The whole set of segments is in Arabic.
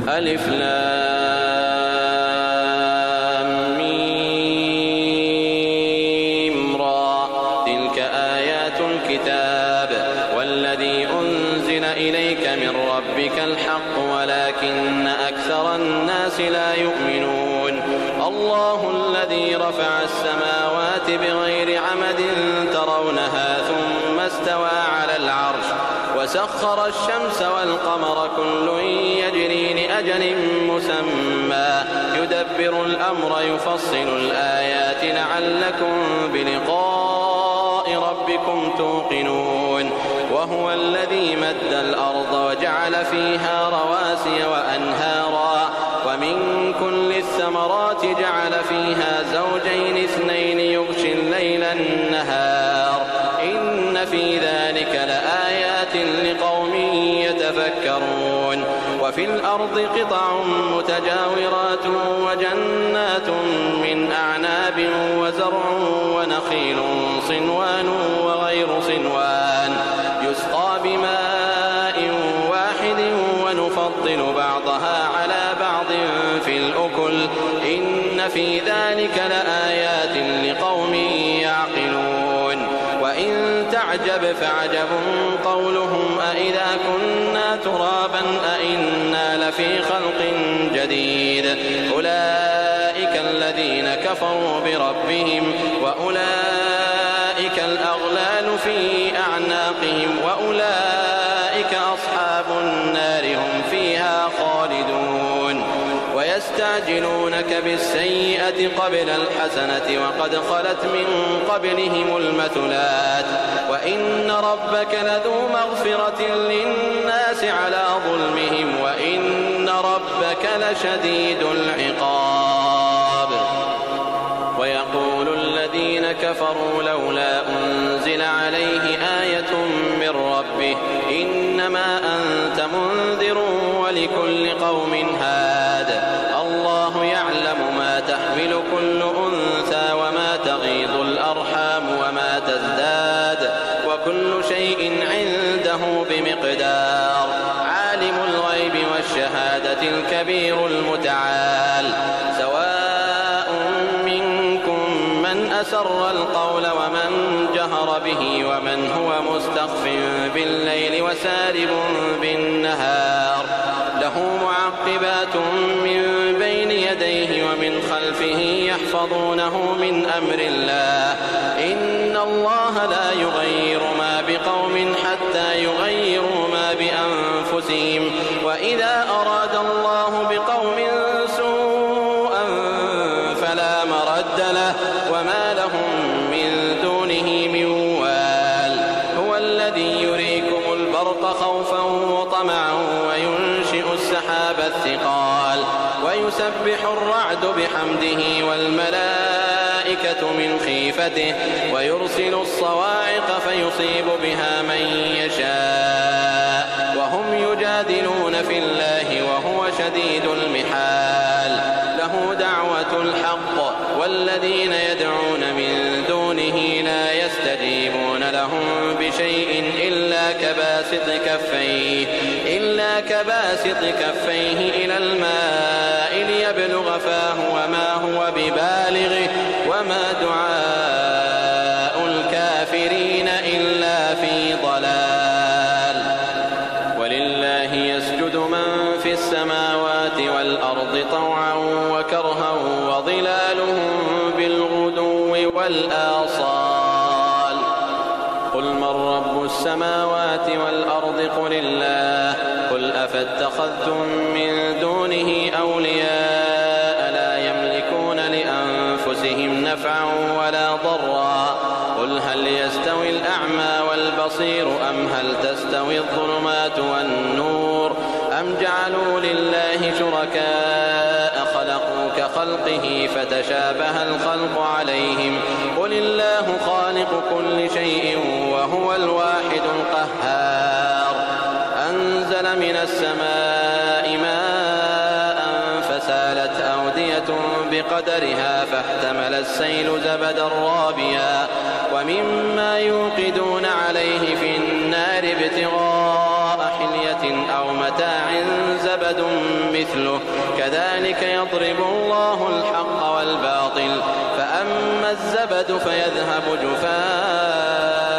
ألف لام ميم را تلك آيات الكتاب والذي أنزل إليك من ربك الحق ولكن أكثر الناس لا يؤمنون الله الذي رفع السماوات بغير عمد ترونها ثم استوى على العرش وسخر الشمس والقمر كل يجري لأجل مسمى يدبر الأمر يفصل الآيات لعلكم بلقاء ربكم توقنون وهو الذي مد الأرض وجعل فيها رواسي وأنهارا ومن كل الثمرات جعل فيها زوجين اثنين يغشي الليل النهار إن في ذلك لآيات لقوم يتفكرون وفي الأرض قطع متجاورات وجنات من أعناب وزرع ونخيل صنوان وغير صنوان يسقى بماء واحد ونفضل بعضها على بعض في الأكل إن في ذلك لآيات لقوم يعقلون وإن تعجب فعجب قولهم أإذا كنا ترابا أإنا لفي خلق جديد أولئك الذين كفروا بربهم وأولئك الأغلال في أعناقهم وأولئك أصحاب النار هم فيها خالدون ويستعجلونك بالسيئة قبل الحسنة وقد خلت من قبلهم المثلات وإن ربك لذو مغفرة للناس على ظلمهم وإن ربك لشديد العقاب ويقول الذين كفروا لولا أنزل عليه آية من ربه إنما أنت منذر ولكل قوم هاد الله يعلم ما تحمل كل أنثى وما تغيض الأرحام وما تزداد وكل شيء عنده بمقدار عالم الغيب والشهادة الكبير المتعال سواء منكم من أسر القول ومن جهر به ومن هو مستخف بالليل وسارب بالنهار له معقبات من بين يديه ومن خلفه يحفظونه من أمر الله إن الله لا يغير ما بقوم حتى يغيروا ما بأنفسهم وإذا أراد الله بقوم سوءا فلا مرد له وما لهم من دونه من وال هو الذي يريكم البرق خوفا وطمعا وينشئ السحاب الثقال ويسبح الرعد بحمده والملائكة من خيفته ويرسل الصواعق فيصيب بها من يشاء وهم يجادلون في الله وهو شديد المحال له دعوة الحق والذين يدعون من دونه لا يستجيبون لهم بشيء إلا كباسط كفيه إلى الماء ليبلغ فاه وما هو ببالغه وما دعاء الكافرين إلا في ضلال ولله يسجد من في السماوات والأرض طوعا وكرها وظلالهم بالغدو والآصال قل من رب السماوات والأرض قل الله قل أفاتخذتم من دونه أولياء لا يملكون لأنفسهم نفعا ولا ضرا قل هل يستوي الأعمى والبصير أم هل تستوي الظلمات والنور أم جعلوا لله شركاء خلقوا كخلقه فتشابه الخلق عليهم قل الله خالق كل شيء وهو الواحد القهار أنزل من السماء ماء فسالت أودية بقدرها فاحتمل السيل زبدا رابيا ومما يوقدون عليه في النار ابتغاء حلية أو متاع زبد مثله كذلك يضرب الله الحق والباطل فأما الزبد فيذهب جفاء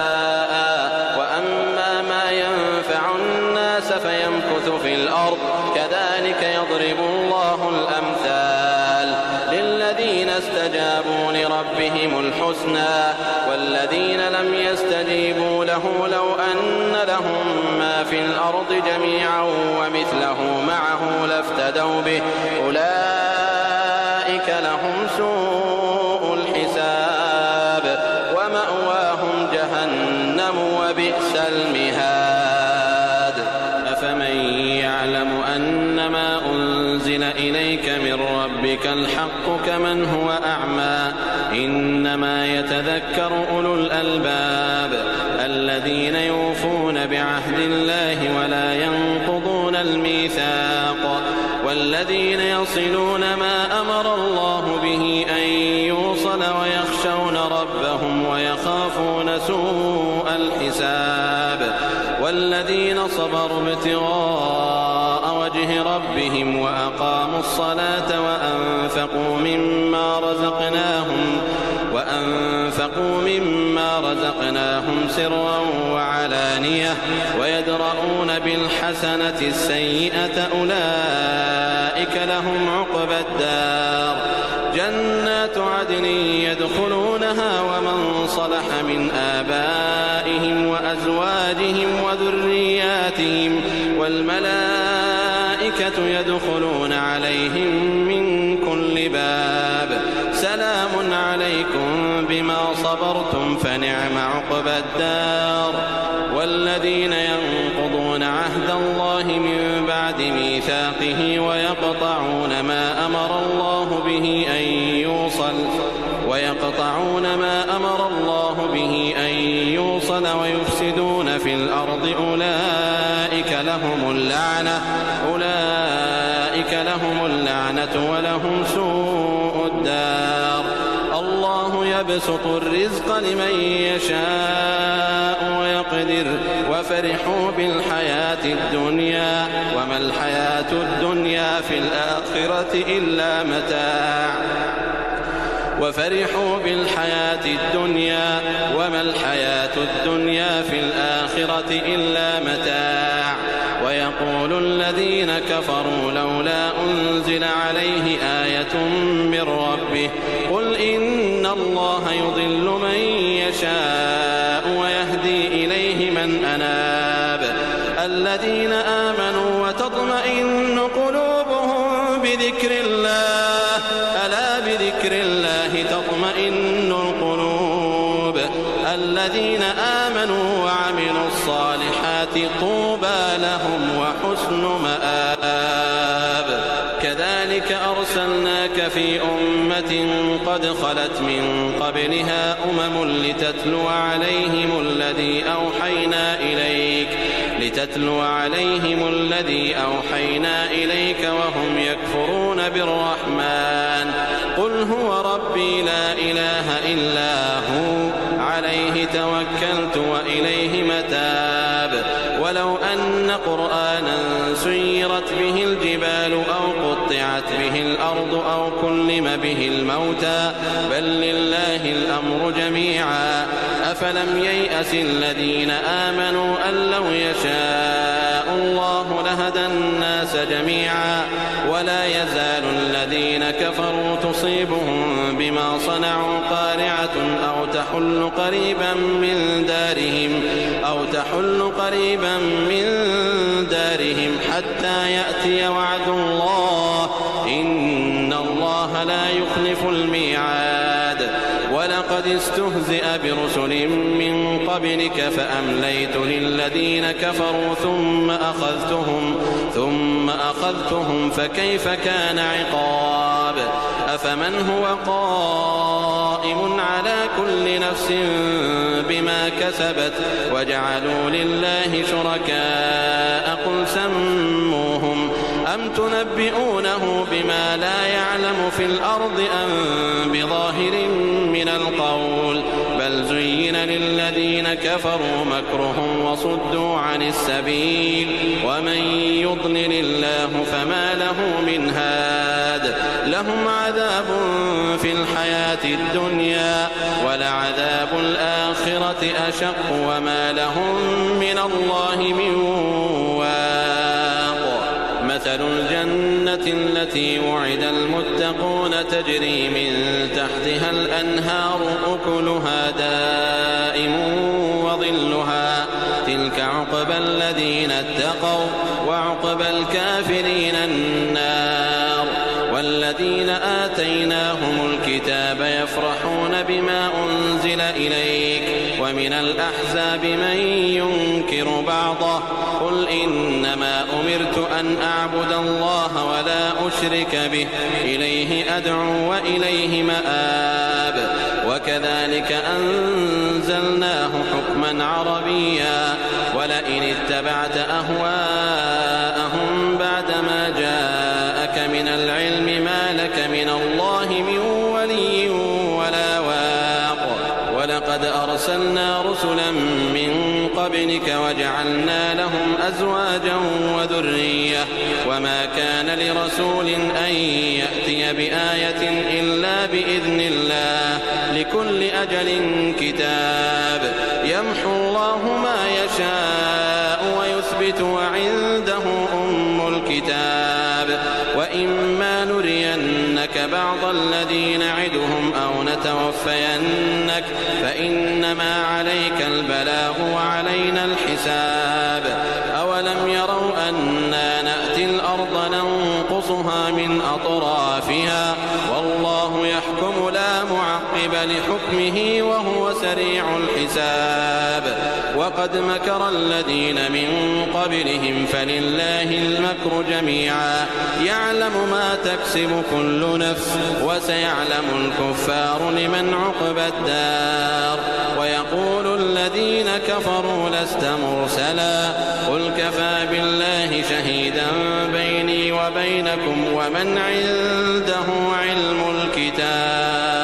وأما ما ينفع الناس فيمكث في الأرض كذلك يضرب الله الأمثال للذين استجابوا لربهم الحسنى والذين لم يستجيبوا له لو أن لهم ما في الأرض جميعا ومثله معه لافتدوا به أولئك لهم سوء الحساب ومأواهم جهنم وبئس المهاد أفمن يعلم أنما أنزل إليك من ربك الحق كمن هو أعمى إنما يتذكر أولو الألباب الذين يوفون بعهد الله ولا ينقضون الميثاق والذين يصلون ما أمر الله به أن يوصل ويخشون ربهم ويخافون سوء الحساب والذين صبروا ابتغاء وجه ربهم وأقاموا الصلاة وأنفقوا مما رزقناهم سرا وعلانية ويدرؤون بالحسنة السيئة أولئك لهم عقبى الدار جنات عدن يدخلونها ومن صلح من آبائهم وأزواجهم وذرياتهم والملائكة يدخلون عليهم من كل باب سلام عليكم بما صبرتم فنعم عقبى الدار والذين ينقضون عهد الله من بعد ميثاقه ويقطعون ما أمر الله به أن يوصل ويفسدون في الأرض أولئك لهم اللعنة ولهم سوء الدار الله يبسط الرزق لمن يشاء ويقدر وفرحوا بالحياة الدنيا وما الحياة الدنيا في الآخرة إلا متاع وفرحوا بالحياة الدنيا وما الحياة الدنيا في الآخرة إلا متاع ويقول الذين كفروا لولا أنزل عليه آية من ربه قل إن الله يضل من يشاء ويهدي إليه من أناب الذين آمنوا وتطمئن قلوبهم بذكر الله ألا بذكر الله تطمئن القلوب الذين آمنوا وعملوا الصالحات طوبى لهم وحسن مآب كذلك أرسلناك في أمة قد خلت من قبلها لتتلو عليهم الذي أوحينا إليك وهم يكفرون بالرحمن قل هو ربي لا إله إلا هو عليه توكلت وإليه متاب ولو أن قرآنا سيرت به الجبال أو قطعت به الأرض أو كلم به الموتى بل لله الأمر جميعا أفلم ييأس الذين آمنوا أن لو يشاء الله لهدى الناس جميعا ولا يزال الذين كفروا تصيبهم بما صنعوا قارعة أو تحل قريبا من دارهم حتى يأتي وعد الله إن الله لا يخلف الميعاد ولقد استهزئ برسل من قبلك فأمليت للذين كفروا ثم أخذتهم فكيف كان عقاب أفمن هو قائم على كل نفس بما كسبت وجعلوا لله شركاء قل سموهم أم تنبئونه بما لا يعلم في الأرض أم بظاهر من القول بل زين للذين كفروا مكرهم وصدوا عن السبيل ومن يضلل الله فما له من هاد لهم عذاب في الحياة الدنيا ولعذاب الآخرة أشق وما لهم من الله من واق مثل الجنة التي وعد المتقون تجري من تحتها الأنهار أكلها دائم وظلها تلك عقبى الذين اتقوا وعقبى الكافرين النار والذين آتيناهم الكتاب يفرحون بما أنزل إليك ومن الأحزاب من ينكر بعضه قل إنما أمرت أن أعبد الله ولا أشرك به إليه أدعو وإليه مآب وكذلك أنزلناه حكما عربيا ولئن اتبعت أهواءهم بعدما جاءك من العلم ما لك من الله من ولي ولا واق ولقد أرسلنا رسلا من قبلك وجعلنا لهم أزواجا وذرية وما كان لرسول أن يأتي بآية إلا بإذن الله لكل أجل كتاب يمحو الله ما يشاء ويثبت وعنده أم الكتاب وإما نرينك بعض الذي نعدهم أو نتوفينك فإنما عليك البلاغ وعلينا الحساب أولم يروا أنا نأتي الأرض ننقصها من أطرافها والله يحكم لا معقب لحكمه وهو سريع الحساب وقد مكر الذين من قبلهم فلله المكر جميعا يعلم ما تكسب كل نفس وسيعلم الكفار لمن عقبى الدار ويقول الذين كفروا لست مرسلا قل كفى بالله شهيدا بيني وبينكم ومن عنده علم الكتاب